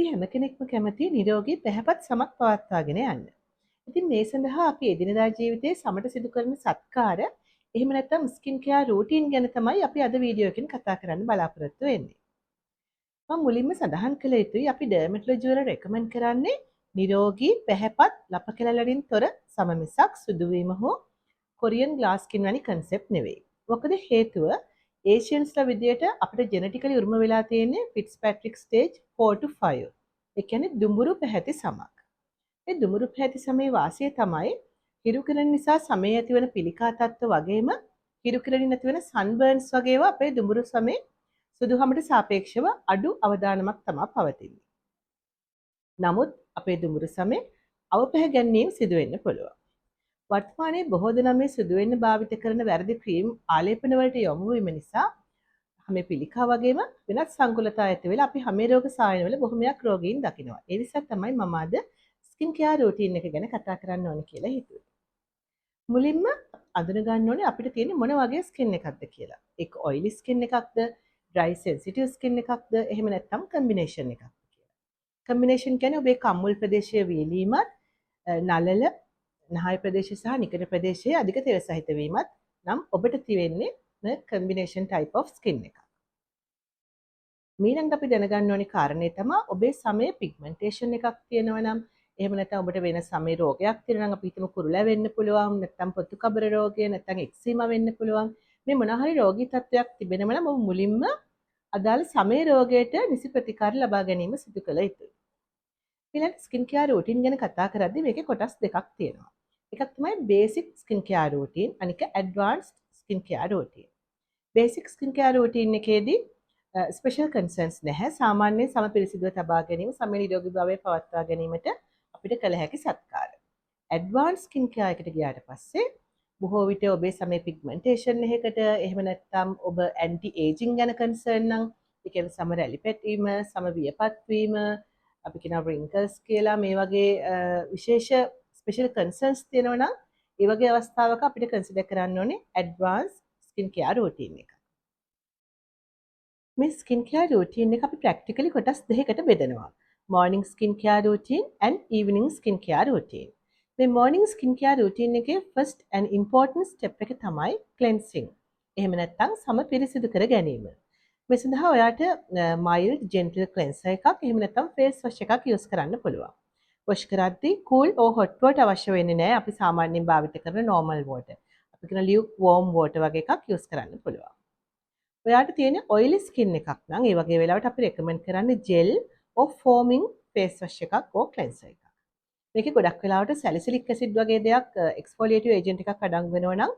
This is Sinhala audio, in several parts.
අපි හැම කෙනෙක්ම කැමති නිරෝගී පැහැපත් සමක් පවත්වාගෙන යන්න. ඉතින් මේ සඳහා අපි එදිනදා ජීවිතයේ සමට සිදු කරන සත්කාර එහෙම නැත්නම් ස්කින් කෙයාර් රූටින් ගැන තමයි අපි අද වීඩියෝ එකෙන් කතා කරන්න බලාපොරොත්තු වෙන්නේ. මම මුලින්ම සඳහන් කළ යුතුයි අපි ඩර්මටොලොජි වල රෙකමන්ඩ් කරන්නේ නිරෝගී පැහැපත් ලප කෙළවලින් තොර සම මිසක් සුදු වීම හෝ කොරියන් ග්ලාස් ස්කින් වැනි කන්සෙප්ට් නෙවෙයි. මොකද හේතුව ඒෂියන්ස්ලා විදියට අපිට ජෙනටිකලි උරුම වෙලා තියෙන්නේ ෆිට්ස්පැට්‍රික් ස්ටේජ් 4 to 5. ඒ කියන්නේ දුඹුරු පැහැති සමක්. මේ දුඹුරු පැහැති සමේ වාසිය තමයි හිරු කිරණ නිසා සමේ ඇතිවන පිළිකා තත්ත්ව වගේම හිරු කිරණින් ඇතිවන සන්බර්න්ස් වගේ ඒවා අපේ දුඹුරු සමේ සුදුහමට සාපේක්ෂව අඩු අවදානමක් තමයි පවතින්නේ. නමුත් අපේ දුඹුරු සමේ අවපැහැගැන්වීම සිදු වෙන්න පුළුවන්. වර්තමානයේ බොහෝ දෙනා මේ සුදු වෙන්න භාවිත කරන වැරදි ක්‍රීම් ආලේපන වලට යොමු වීම නිසා හැම පිළිකා වගේම වෙනත් සංකුලතා ඇති වෙලා අපි හැම රෝග සායන වල බොහොමයක් රෝගීන් දකිනවා. ඒ නිසා තමයි මම අද ස්කින් කෙයාර් රූටින් එක ගැන කතා කරන්න ඕනේ කියලා හිතුවේ. මුලින්ම අඳුන ගන්න ඕනේ අපිට තියෙන මොන වගේ ස්කින් එකක්ද කියලා. ඒක ඔයිලි ස්කින් එකක්ද, ඩ්‍රයි සෙන්සිටිව් ස්කින් එකක්ද, එහෙම නැත්නම් කම්බිනේෂන් එකක්ද කියලා. කම්බිනේෂන් කියන්නේ ඔබේ කම්මුල් ප්‍රදේශයේ වීලීමත්, නළල, නහය ප්‍රදේශය සහ නිකට ප්‍රදේශයේ අධික තෙල සහිත වීමත් නම් ඔබට තියෙන්නේ කම්බිනේෂන් ටයිප් ඔෆ් ස්කින් එකක්. ඊළඟට අපි දැනගන්න ඕනේ කාරණේ තමයි ඔබේ සමේ පිග්මන්ටේෂන් එකක් තියෙනවා නම් එහෙම නැත්නම් ඔබට වෙන සමේ රෝගයක් තියෙනවා නම් අපි හිතමු කුරුලා වෙන්න පුළුවන් නැත්නම් පොතු කබර රෝගය නැත්නම් එක්සීමා වෙන්න පුළුවන් මේ මොන හරි රෝගී තත්ත්වයක් තිබෙනවා නම් ඔබ මුලින්ම අදාළ සමේ රෝගයට නිසි ප්‍රතිකාර ලබා ගැනීම සිදු කළ යුතුයි. ඊළඟ ස්කින් කෙයාර් රූටින් ගැන කතා කරද්දී මේකේ කොටස් දෙකක් තියෙනවා. එකක් තමයි බේසික් ස්කින් කෙයාර් රූටින් අනික advanced skin care routine. Basic skin care routine එකේදී ස්පෙෂල් කන්සර්න්ස් නැහැ. සාමාන්‍යයෙන් සම පිරිසිදුව තබා ගැනීම, සම නිරෝගී භාවය පවත්වා ගැනීමට අපිට කළ හැකි සත්කාර. ඇඩ්වාන්ස් ස්කින් කෙයාර් එකට ගියාට පස්සේ බොහෝ විට ඔබේ සමේ පිග්මන්ටේෂන් එකකට එහෙම නැත්නම් ඔබ ඇන්ටි ඒජින් ගැන කන්සර්න් නම් ඒ කියන්නේ සම රැලි පැටීම, සම වියපත් වීම, අපි කියනවා රින්කල්ස් කියලා මේ වගේ විශේෂ ස්පෙෂල් කන්සර්න්ස් තියෙනවා නම් ඒ වගේ අවස්ථාවක අපිට කන්සිඩර් කරන්න ඕනේ ඇඩ්වාන්ස් ස්කින් කෙයාර් රූටින් එක. මේ ස්කින් කෙයාර් රූටින් එක අපි ප්‍රැක්ටිකලි කොටස් දෙකකට බෙදනවා. Morning skin care routine and evening skin care routine. මේ මෝර්නිං ස්කින් කෙයාර් රූටින් එකේ first and important step එක තමයි cleansing. එහෙම නැත්නම් සම පිරිසිදු කර ගැනීම. මේ සඳහා ඔයාට mild gentle cleanser එකක් එහෙම නැත්නම් face wash එකක් use කරන්න පුළුවන්. wash කරද්දී cool or hot water අවශ්‍ය වෙන්නේ නැහැ. අපි සාමාන්‍යයෙන් භාවිත කරන normal water. අපි කියන lukewarm water වගේ එකක් use කරන්න පුළුවන්. ඔයාට තියෙන ඔයිලි ස්කින් එකක් නම් ඒ වගේ වෙලාවට අපි රෙකමන්ඩ් කරන්නේ gel or foaming face wash එකක් or cleanser එකක්. මේකේ ගොඩක් වෙලාවට සැලිසිලික් ඇසිඩ් වගේ දෙයක් එක්ස්ෆෝලියේටිව් ඒජන්ට් එකක් අඩංගු වෙනවා නම්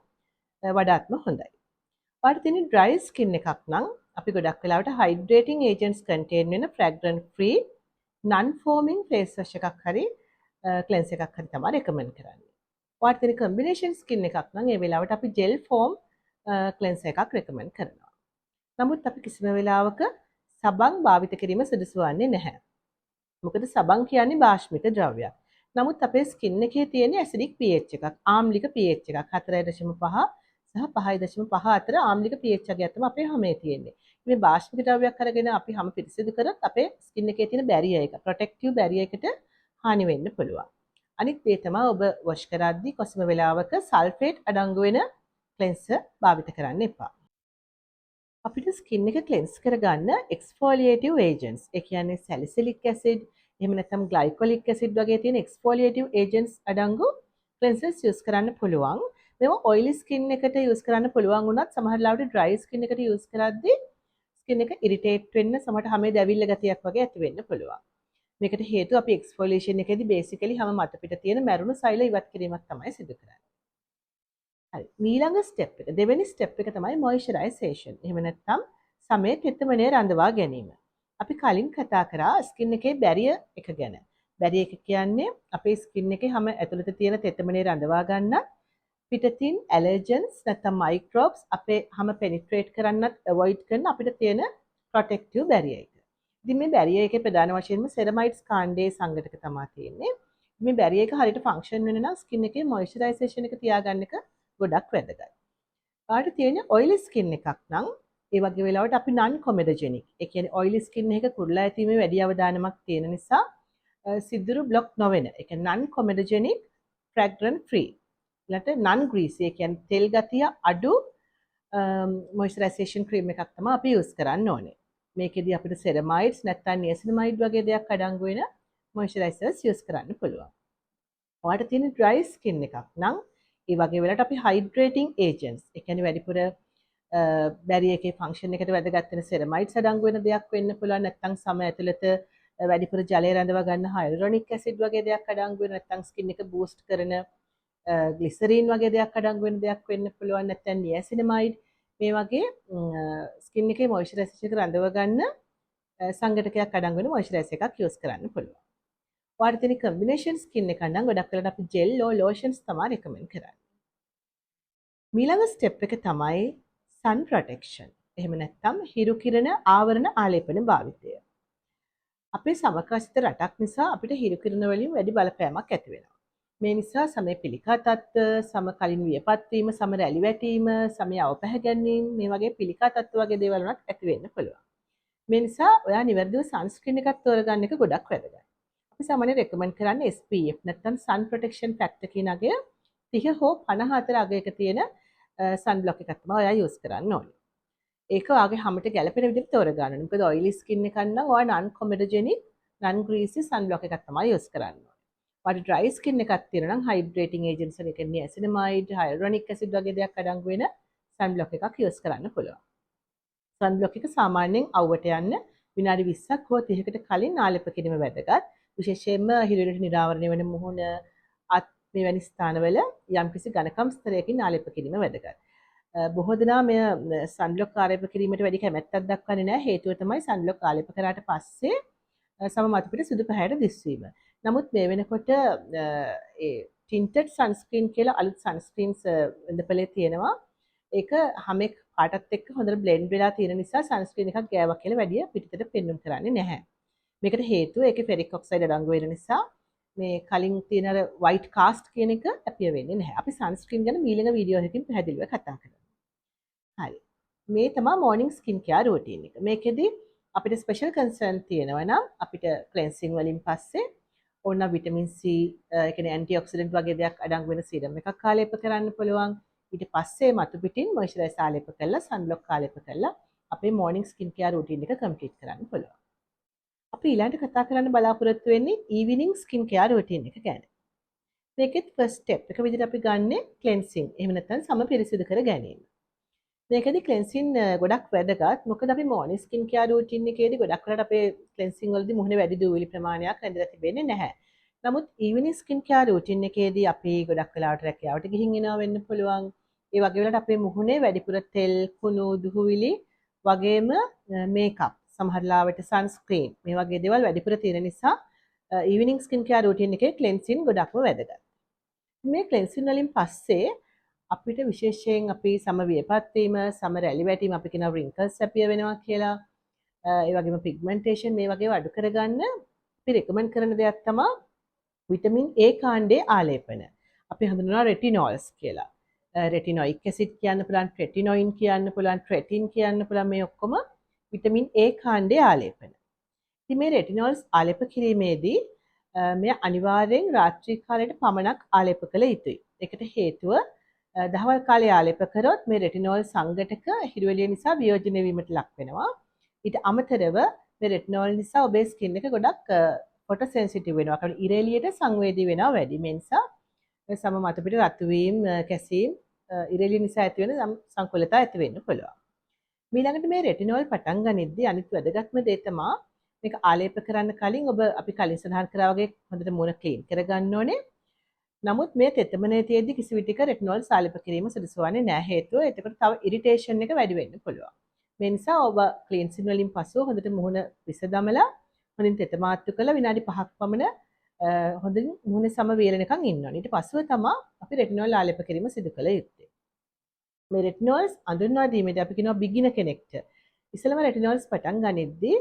වඩාත්ම හොඳයි. ඔයාට තියෙන ඩ්‍රයි ස්කින් එකක් නම් අපි ගොඩක් වෙලාවට හයිඩ්‍රේටිං ඒජන්ට්ස් කන්ටේන් වෙන fragrance free non foaming face wash එකක් හරි cleanser එකක් හරි තමයි රෙකමන්ඩ් කරන්නේ. ඔයාට තියෙන කම්බිනේෂන් ස්කින් එකක් නම් ඒ වෙලාවට අපි ජෙල් ෆෝම් cleanser එකක් රෙකමන්ඩ් කරනවා. නමුත් අපි කිසිම වෙලාවක සබන් භාවිත කිරීම සුදුසු වන්නේ නැහැ. මොකද සබන් කියන්නේ බාෂ්මික ද්‍රව්‍යයක්. නමුත් අපේ ස්කින් එකේ තියෙන ඇසිඩික් pH එකක්, ආම්ලික pH එකක් 4.5 සහ 5.5 අතර ආම්ලික pH එකක් තමයි අපේ හැමේ තියෙන්නේ. මේ බාෂ්මික ද්‍රව්‍යයක් අරගෙන අපි හැම පිරිසිදු කරත් අපේ ස්කින් එකේ තියෙන බැරියර් එක, ප්‍රොටෙක්ටිව් බැරියර් එකට හානි වෙන්න පුළුවන්. අනිත් දේ තමයි ඔබ වොෂ් කරද්දී කිසිම වෙලාවක සල්ෆේට් අඩංගු වෙන ක්ලෙන්සර් භාවිත කරන්න එපා. අපිට ස්කින් එක ක්ලෙන්ස් කරගන්න එක්ස්ෆෝලියේටිව් ඒජන්ට්ස් ඒ කියන්නේ සැලිසිලික් ඇසිඩ් එහෙම නැත්නම් ග්ලයිකොලික් ඇසිඩ් වගේ තියෙන එක්ස්ෆෝලියේටිව් ඒජන්ට්ස් අඩංගු ක්ලෙන්සර්ස් යූස් කරන්න පුළුවන්. මේවා ඔයිලි ස්කින් එකට යූස් කරන්න පුළුවන් වුණත් සමහර ලාවට ඩ්‍රයි ස්කින් එකට යූස් කරද්දී ස්කින් එක ඉරිටේට් වෙන්න සමහරට හැමේ දැවිල්ල ගතියක් වගේ ඇති වෙන්න පුළුවන්. මේකට හේතුව අපි එක්ස්ෆෝලියේෂන් එකේදී බේසිකලි හැම මත පිට තියෙන මැරුණු සෛල ඉවත් කිරීමක් තමයි සිදු කරන්නේ. හරි. ඊළඟ ස්ටෙප් එක දෙවෙනි ස්ටෙප් එක තමයි මොයිස්චරයිසේෂන්. එහෙම නැත්නම් සමේ තෙතමනය රඳවා ගැනීම. අපි කලින් කතා කරා ස්කින් එකේ බැරියර් එක ගැන. බැරියර් එක කියන්නේ අපේ ස්කින් එකේ හැම ඇතුළත තියෙන තෙතමනය රඳවා ගන්නත් පිටතින් ඇලර්ජන්ස් නැත්නම් මයික්‍රෝබ්ස් අපේ හැම පෙනිට්‍රේට් කරන්නත් අවොයිඩ් කරන අපිට තියෙන ප්‍රොටෙක්ටිව් බැරියර් එක. ඉතින් මේ බැරියර් එකේ ප්‍රධාන වශයෙන්ම සෙරමයිඩ්ස් කාණ්ඩයේ සංඝටක තමයි තියෙන්නේ. මේ බැරියර් එක හරියට ෆන්ක්ෂන් වෙන්න නම් ස්කින් එකේ මොයිස්චරයිසේෂන් එක තියාගන්න එක ගොඩක් වැදගත්. ඔයාලට තියෙන ඔයිලි ස්කින් එකක් නම් ඒ වගේ වෙලාවට අපි non comedogenic. ඒ කියන්නේ oily skin එක කුරුලා ඇතිීමේ වැඩි අවදානමක් තියෙන නිසා සිදුරු බ්ලොක් නොවෙන. ඒ කියන්නේ non comedogenic fragrance free. ඊළඟට non greasy. ඒ කියන්නේ තෙල් ගතිය අඩු මොයිස්චරයිසේෂන් ක්‍රීම් එකක් තමයි අපි යූස් කරන්න ඕනේ. මේකෙදි අපිට සෙරමයිඩ්ස් නැත්නම් නියසිනමයිඩ් වගේ දෙයක් අඩංගු වෙන මොයිස්චරයිසර්ස් යූස් කරන්න පුළුවන්. ඔයාලට තියෙන ඩ්‍රයි ස්කින් එකක් නම් ඒ වගේ වෙලාවට අපි හයිඩ්‍රේටිං ඒජන්ට්ස් ඒ කියන්නේ වැඩිපුර බැරි එකේ ෆන්ක්ෂන් එකට වැදගත් වෙන සෙරමයිඩ්ස් අඩංගු වෙන දෙයක් වෙන්න පුළුවන් නැත්නම් සම ඇතුළත වැඩිපුර ජලය රැඳව ගන්න හයලුරොනික් ඇසිඩ් වගේ දෙයක් අඩංගු වෙන නැත්නම් ස්කින් එක බූස්ට් කරන ග්ලිසරීන් වගේ දෙයක් අඩංගු වෙන දෙයක් වෙන්න පුළුවන් නැත්නම් නියසිනමයිඩ් මේ වගේ ස්කින් එකේ මොයිස්චරයිසේෂන් එක රඳව ගන්න සංඝටකයක් අඩංගු වෙන මොයිස්චරයිසර් එකක් යූස් කරන්න පුළුවන්. ඔයාලට තියෙන කම්බිනේෂන් ස්කින් එකක් නම් ගොඩක් වෙලාවට අපි ජෙල් or lotions තමයි රෙකමන්ඩ් කරන්නේ. ඊළඟ ස්ටෙප් එක තමයි sun protection. එහෙම නැත්නම් හිරු කිරණ ආවරණ ආලේපන භාවිතය. අපේ සමකාශිත රටක් නිසා අපිට හිරු කිරණ වලින් වැඩි බලපෑමක් ඇති වෙනවා. මේ නිසා සමය පිළිකා තත්ත්ව, සම කලින් වියපත් වීම, සම රැලි වැටීම, සමය අවපැහැ ගැනීම මේ වගේ පිළිකා තත්ත්ව වගේ දේවල් උනත් ඇති වෙන්න පුළුවන්. මේ නිසා ඔයා නිවැරදිව සන්ස්ක්‍රීන් එකක් තෝරගන්න එක ගොඩක් වැදගත්. අපි සාමාන්‍යයෙන් රෙකමන්ඩ් කරන්නේ SPF නැත්නම් sun protection factor කියන අගය 30 හෝ 54 අගයක තියෙන sun block එකක් තමයි ඔයා යූස් කරන්න ඕනේ. ඒක ඔයාගේ හැමට ගැළපෙන විදිහට තෝරගන්න ඕනේ. මොකද oily skin එකක් නම් ඔයා non comedogenic, non greasy sun block එකක් තමයි යූස් කරන්න ඕනේ. ඔයාට dry skin එකක් තියෙනවා නම් hydrating agents එක කියන්නේ niacinamide, hyaluronic acid වගේ දෙයක් අඩංගු වෙන sun block එකක් යූස් කරන්න පුළුවන්. sun block එක සාමාන්‍යයෙන් අවුවට යන්න විනාඩි 20ක් හෝ 30කට කලින් ආලේප කිරීම වැදගත්. විශේෂයෙන්ම හිරුවලට නිරාවරණය වෙන මුහුණ අත් මෙවැනි ස්ථානවල යම්කිසි ඝනකම් ස්තරයකින් ආලේප කිරීම වැදගත්. බොහෝ දෙනා මෙය සන්බ්ලොක් ආලේප කිරීමට වැඩි කැමැත්තක් දක්වන්නේ නැහැ. හේතුව තමයි සන්බ්ලොක් ආලේප කරාට පස්සේ සම මතු පිට සුදු පැහැයට දිස්වීම. නමුත් මේ වෙනකොට ඒ ටින්ටඩ් සන්ස්ක්‍රීන් කියලා අලුත් සන්ස්ක්‍රීන්ස් ඉඳපලේ තියෙනවා. ඒක හැමෙක් පාටත් එක්ක හොඳට බ්ලෙන්ඩ් වෙලා තියෙන නිසා සන්ස්ක්‍රීන් එකක් ගෑවක් කියලා වැඩි පිටතට පෙන්වන්න කරන්නේ නැහැ. මේකට හේතුව ඒකේ ෆෙරික් ඔක්සයිඩ් අඩංගු වෙන නිසා මේ කලින් තියෙන අර white cast කියන එක ඇපියර් වෙන්නේ නැහැ. අපි සන්ස්ක්‍රීන් ගැන ඊළඟ වීඩියෝ එකකින් පැහැදිලිව කතා කරමු. හරි. මේ තමයි morning skin care routine එක. මේකෙදි අපිට ස්පෙෂල් කන්සර්න් තියෙනවා නම් අපිට ක්ලෙන්සින් වලින් පස්සේ ඕන විටමින් C ඒ කියන්නේ ඇන්ටිඔක්සිඩන්ට් වගේ දෙයක් අඩංගු වෙන සීරම් එකක් ආලේප කරන්න පුළුවන්. ඊට පස්සේ මතු පිටින් මොයිස්චරයිසර් ආලේප කරලා සන්බ්ලොක් ආලේප කරලා අපේ morning skin care routine එක කම්ප්ලීට් කරන්න පුළුවන්. අපි ඊළඟට කතා කරන්න බලාපොරොත්තු වෙන්නේ evening skin care routine එක ගැන. මේකෙත් first step එක විදිහට අපි ගන්නෙ cleansing. එහෙම නැත්නම් සම පිරිසිදු කර ගැනීම. මේකෙදි cleansing ගොඩක් වැදගත්. මොකද අපි morning skin care routine එකේදී ගොඩක් වෙලාවට අපේ cleansing වලදී මුහුණේ වැඩි දූවිලි ප්‍රමාණයක් රැඳිලා තිබෙන්නේ නැහැ. නමුත් evening skin care routine එකේදී අපි ගොඩක් වෙලාවට රැකියාවට ගිහින් එනවා වෙන්න පුළුවන්. ඒ වගේ වෙලාවට අපේ මුහුණේ වැඩිපුර තෙල්, කුණු, දුහුවිලි වගේම මේකප් සමහරලාවට සන්ස්ක්‍රීන් මේ වගේ දේවල් වැඩිපුර තියෙන නිසා evening skin care routine එකේ cleansing ගොඩක්ම වැදගත්. මේ cleansing වලින් පස්සේ අපිට විශේෂයෙන් අපි සම වියපත් වීම, සම රැලි වැටීම අපි කියනවා wrinkles appear වෙනවා කියලා. ඒ වගේම pigmentation මේ වගේ අඩු කරගන්න අපි recommend කරන දෙයක් තමයි විටමින් A කාණ්ඩයේ ආලේපන. අපි හඳුන්වනවා retinols කියලා. retinoic acid කියන්න පුළුවන්, tretinoin කියන්න පුළුවන්, tretin කියන්න පුළුවන් මේ ඔක්කොම විටමින් A කාණ්ඩයේ ආලේපන. ඉතින් මේ retinols ආලේප කිරීමේදී මෙය අනිවාර්යෙන් රාත්‍රී කාලයට පමණක් ආලේප කළ යුතුයි. ඒකට හේතුව දහවල් කාලේ ආලේප කරොත් මේ retinol සංඝටක හිරුවෙලිය නිසා වියෝජනය වීමට ලක් වෙනවා. ඊට අමතරව මේ retinol නිසා ඔබේ ස්කින් එක ගොඩක් ෆොටෝ සෙන්සිටිව් වෙනවා. ඒ කියන්නේ ඉර එළියට සංවේදී වෙනවා වැඩි. මේ නිසා සම මත පිට රතු වීම, කැසීම්, ඉර එළිය නිසා ඇති වෙන සංකූලතා ඇති වෙන්න පුළුවන්. ඊළඟට මේ retinol පටන් ගනිද්දී අනිත් වැදගත්ම දේ තමයි මේක ආලේප කරන්න කලින් ඔබ අපි කලින් සඳහන් කරා වගේ හොඳට මුණ ක්ලීන් කරගන්න ඕනේ. නමුත් මේ තෙතමනේ තියේදී කිසි විදිහක රෙටිනෝල් ආලේප කිරීම සුදුසු වන්නේ නැහැ. හේතුව එතකොට තව ඉරිටේෂන් එක වැඩි වෙන්න පුළුවන්. මේ නිසා ඔබ ක්ලීන්සින් වලින් පසුව හොඳට මුහුණ විසදමලා හොඳින් තෙත මාත්තු කරලා විනාඩි 5ක් පමණ හොඳින් මුහුණ සම වේලනකම් ඉන්න ඕනේ. ඊට පස්ව තමයි අපි රෙටිනෝල් ආලේප කිරීම සිදු කළ යුත්තේ. මේ රෙටිනෝල්ස් අඳුන්වා දීමේදී අපි කියනවා බිගිනර් කෙනෙක්ට ඉස්සෙල්ලාම රෙටිනෝල්ස් පටන් ගනිද්දී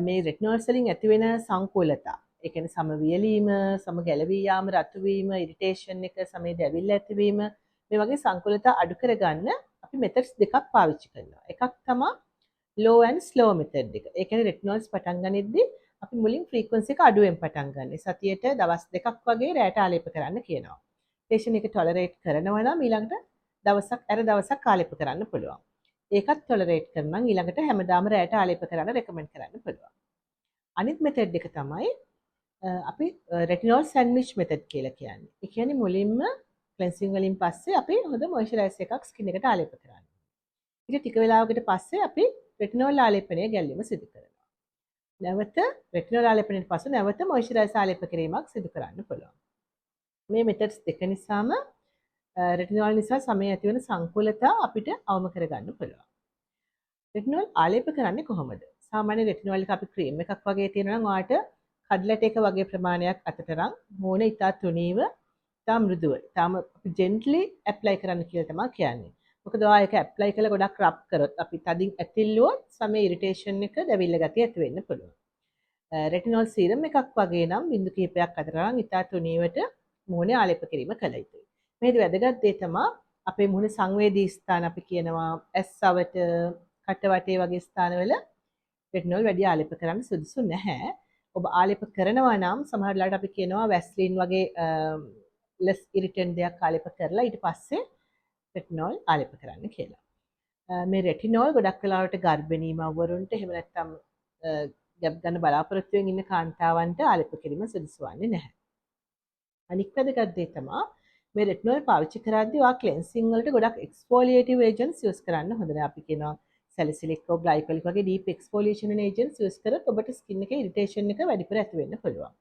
මේ රෙටිනෝල්ස් වලින් ඇති වෙන සංකූලතා, ඒ කියන්නේ සම වියලීම, සම ගැලවී යාම, රතු වීම, ඉරිටේෂන් එක, සමේ දැවිල්ල ඇතිවීම මේ වගේ සංකූලතා අඩු කරගන්න අපි මෙතඩ්ස් දෙකක් පාවිච්චි කරනවා. එකක් තමයි low and slow method එක. ඒ කියන්නේ retinols පටන් ගනිද්දී අපි මුලින් frequency එක අඩුවෙන් පටන් ගන්න. සතියට දවස් 2ක් වගේ රැයට ආලේප කරන්න කියනවා. patient එක tolerate කරනවා නම් ඊළඟට දවසක් ආලේප කරන්න පුළුවන්. ඒකත් tolerate කරනවා නම් ඊළඟට හැමදාම රැයට ආලේප කරන්න recommend කරන්න පුළුවන්. අනිත් method එක තමයි අපි retinol sandwich method කියලා කියන්නේ. ඒ කියන්නේ මුලින්ම cleansing වලින් පස්සේ අපි හොඳ moisturizer එකක් skin එකට ආලේප කරනවා. ඊට ටික වෙලාවකට පස්සේ අපි retinol ආලේපනය ගැල්වීම සිදු කරනවා. නැවත retinol ආලේපනයෙන් පසු නැවත moisturizer ආලේප කිරීමක් සිදු කරන්න පුළුවන්. මේ methods දෙක නිසාම retinol නිසා සමේ ඇති වෙන සංකූලතා අපිට අවම කරගන්න පුළුවන්. retinol ආලේප කරන්නේ කොහොමද? සාමාන්‍ය retinol එක අපි ක්‍රීම් එකක් වගේ තියෙනවා නම් ඔයාට කඩලට එක වගේ ප්‍රමාණයක් අතට අරන් මූණ ඉතා තුනීව ඉතා මෘදුව ඉතාම අපි gently apply කරන්න කියලා තමයි කියන්නේ. මොකද ඔයා ඒක apply කරලා ගොඩක් රබ් කරොත් අපි තදින් ඇතිල්ලුවොත් සමේ ඉරිටේෂන් එක දැවිල්ල ගතිය ඇති වෙන්න පුළුවන්. retinol serum එකක් වගේ නම් බින්දු කිහිපයක් අතට අරන් ඉතා තුනීවට මූණේ ආලේප කිරීම කළ යුතුයි. මේකේ වැදගත් දේ තමයි අපේ මුහුණේ සංවේදී ස්ථාන අපි කියනවා ඇස් අවට කට වටේ වගේ ස්ථානවල retinol වැඩි ආලේප කරන්න සුදුසු නැහැ. ඔබ ආලේප කරනවා නම් සමහර වෙලාවට අපි කියනවා වැස්ලින් වගේ less irritant දෙයක් ආලේප කරලා ඊට පස්සේ retinol ආලේප කරන්න කියලා. මේ retinol ගොඩක් වෙලාවට ගර්භණී මව්වරුන්ට එහෙම නැත්නම් ගැබ් ගන්න බලාපොරොත්තු වෙමින් ඉන්න කාන්තාවන්ට ආලේප කිරීම සුදුසු වන්නේ නැහැ. අනික් වැදගත් දේ තමයි මේ retinol පාවිච්චි කරද්දී ඔයා cleansing වලට ගොඩක් exfoliative agents use කරන්න හොඳ නැහැ. අපි කියනවා salicylic or glycolic වගේ deep exfoliation agents use කරොත් ඔබට skin එකේ irritation එක වැඩිපුර ඇති වෙන්න පුළුවන්.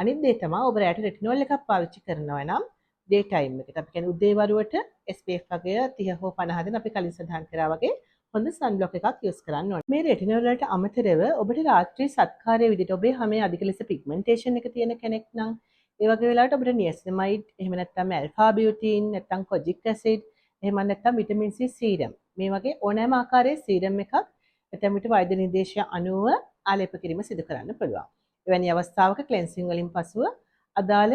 අනිත් දේ තමයි ඔබ රැට retinol එකක් පාවිච්චි කරනවා නම් day time එකට අපි කියන්නේ උදේ වරුවට SPF වගේ 30 හෝ 50 දෙන අපි කලින් සඳහන් කරා වගේ හොඳ sunblock එකක් use කරන්න ඕනේ. මේ retinol වලට අමතරව ඔබට රාත්‍රී සත්කාරයේ විදිහට ඔබේ හැමේ අධික ලෙස pigmentation එක තියෙන කෙනෙක් නම් ඒ වගේ වෙලාවට අපිට niacinamide එහෙම නැත්නම් alpha butene නැත්නම් kojic acid එහෙම නැත්නම් vitamin C serum මේ වගේ ඕනෑම ආකාරයේ serum එකක් ඇතැම් විට වෛද්‍ය නිර්දේශය අනුව ආලේප කිරීම සිදු කරන්න පුළුවන්. එවැනි අවස්ථාවක cleansing වලින් පසුව අදාළ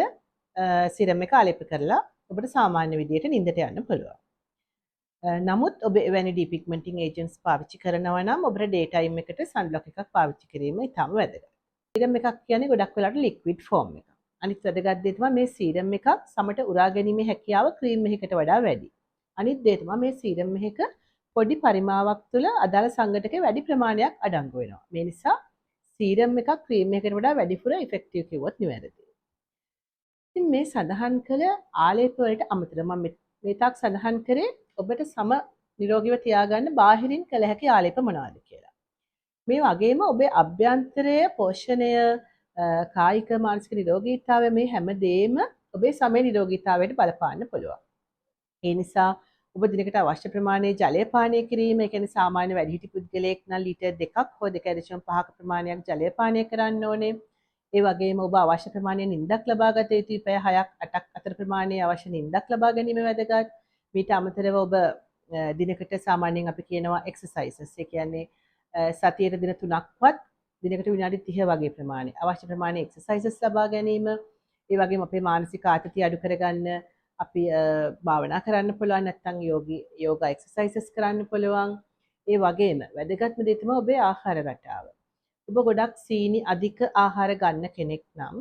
serum එක ආලේප කරලා ඔබට සාමාන්‍ය විදියට නිින්දට යන්න පුළුවන්. නමුත් ඔබ එවැනි depigmenting agents පාවිච්චි කරනවා නම් ඔබට day time එකට sunblock එකක් පාවිච්චි කිරීම ඉතාම වැදගත්. serum එකක් කියන්නේ ගොඩක් වෙලාවට liquid form එකක්. අනිත් වැදගත් දේ තමයි මේ සීරම් එකක් සමට උරා ගැනීමේ හැකියාව ක්‍රීම් එකකට වඩා වැඩි. අනිත් දේ තමයි මේ සීරම් එකක පොඩි පරිමාවක් තුළ අදාළ සංඝටකේ වැඩි ප්‍රමාණයක් අඩංගු වෙනවා. මේ නිසා සීරම් එකක් ක්‍රීම් එකකට වඩා වැඩිපුර ඉෆෙක්ටිව් කිව්වොත් නිවැරදියි. ඉතින් මේ සඳහන් කළ ආලේප වලට අමතරව මම මේ තාක් සඳහන් කරේ ඔබට සම නිරෝගීව තියාගන්න බාහිරින් කළ හැකි ආලේප මොනවාද කියලා. මේ වගේම ඔබේ අභ්‍යන්තරයේ පෝෂණය කායික මානසික නිරෝගීතාවය මේ හැමදේම ඔබේ සමේ නිරෝගීතාවයට බලපාන්න පුළුවන්. ඒ නිසා ඔබ දිනකට අවශ්‍ය ප්‍රමාණයේ ජලය පානය කිරීම, ඒ කියන්නේ සාමාන්‍ය වැඩිහිටි පුද්ගලයෙක් නම් ලීටර් 2ක් හෝ 2.5ක ප්‍රමාණයක් ජලය පානය කරන්න ඕනේ. ඒ වගේම ඔබ අවශ්‍ය ප්‍රමාණයේ නිින්දක් ලබා ගත යුතුයි. පැය 6ක් 8ක් අතර ප්‍රමාණයේ අවශ්‍ය නිින්දක් ලබා ගැනීම වැදගත්. මීට අමතරව ඔබ දිනකට සාමාන්‍යයෙන් අපි කියනවා exercises. ඒ කියන්නේ සතියේ දින 3ක්වත් දිනකට විනාඩි 30 වගේ ප්‍රමාණය අවශ්‍ය ප්‍රමාණයේ එක්සර්සයිසස් ලබා ගැනීම, ඒ වගේම අපේ මානසික ආතතිය අඩු කරගන්න අපි භාවනා කරන්න පුළුවන්, නැත්නම් යෝගා එක්සර්සයිසස් කරන්න පුළුවන්. ඒ වගේම වැදගත්ම දේ තමයි ඔබේ ආහාර රටාව. ඔබ ගොඩක් සීනි අධික ආහාර ගන්න කෙනෙක් නම්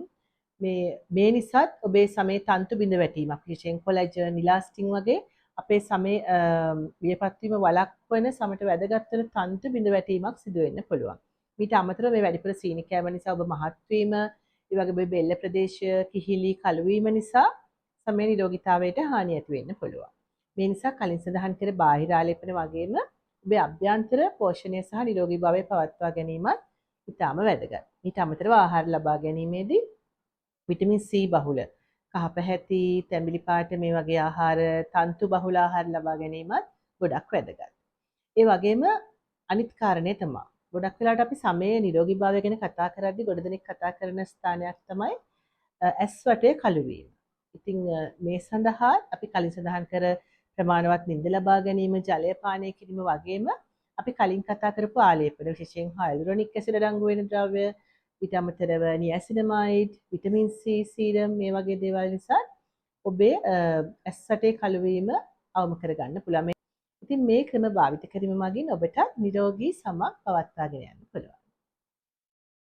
මේ නිසාත් ඔබේ සමේ තන්තු බිඳ වැටීමක්, විශේෂයෙන් කොලජන්, ඉලාස්ටින් වගේ අපේ සමේ වියපත් වීම වළක්වන සමට වැදගත් වෙන තන්තු බිඳ වැටීමක් සිදු වෙන්න පුළුවන්. මීට අමතරව මේ වැඩිපුර සීනි කෑම නිසා ඔබ මහත් වීම, ඒ වගේම ඔබේ බෙල්ල ප්‍රදේශය කිහිලි කළු වීම නිසා සමේ නිරෝගීතාවයට හානිය ඇති වෙන්න පුළුවන්. මේ නිසා කලින් සඳහන් කර බාහිර ආලේපන වගේම ඔබේ අභ්‍යන්තර පෝෂණය සහ නිරෝගී භාවය පවත්වා ගැනීමත් ඉතාම වැදගත්. ඊට අමතරව ආහාර ලබා ගැනීමේදී විටමින් C බහුල කහ පැහැති, තැඹිලි පාට මේ වගේ ආහාර, තන්තු බහුල ආහාර ලබා ගැනීමත් ගොඩක් වැදගත්. ඒ වගේම අනිත් කාරණේ තමයි ගොඩක් වෙලාවට අපි සමේ නිරෝගී භාවය ගැන කතා කරද්දී ගොඩ දෙනෙක් කතා කරන ස්ථානයක් තමයි ඇස් වටේ කළු වීම. ඉතින් මේ සඳහා අපි කලින් සඳහන් කර ප්‍රමාණවත් නිින්ද ලබා ගැනීම, ජලය පානය කිරීම වගේම අපි කලින් කතා කරපු ආලේපන, විශේෂයෙන් හයලුරොනික් ඇසිඩ් අඩංගු වෙන ද්‍රව්‍ය, ඊට අමතරව නියසිනමයිඩ්, විටමින් C සීරම් මේ වගේ දේවල් නිසා ඔබේ ඇස් වටේ කළු වීම අවම කරගන්න පුළුවන්. ඉතින් මේ ක්‍රම භාවිත කිරීම මගින් ඔබට නිරෝගී සමක් පවත්වාගෙන යන්න පුළුවන්.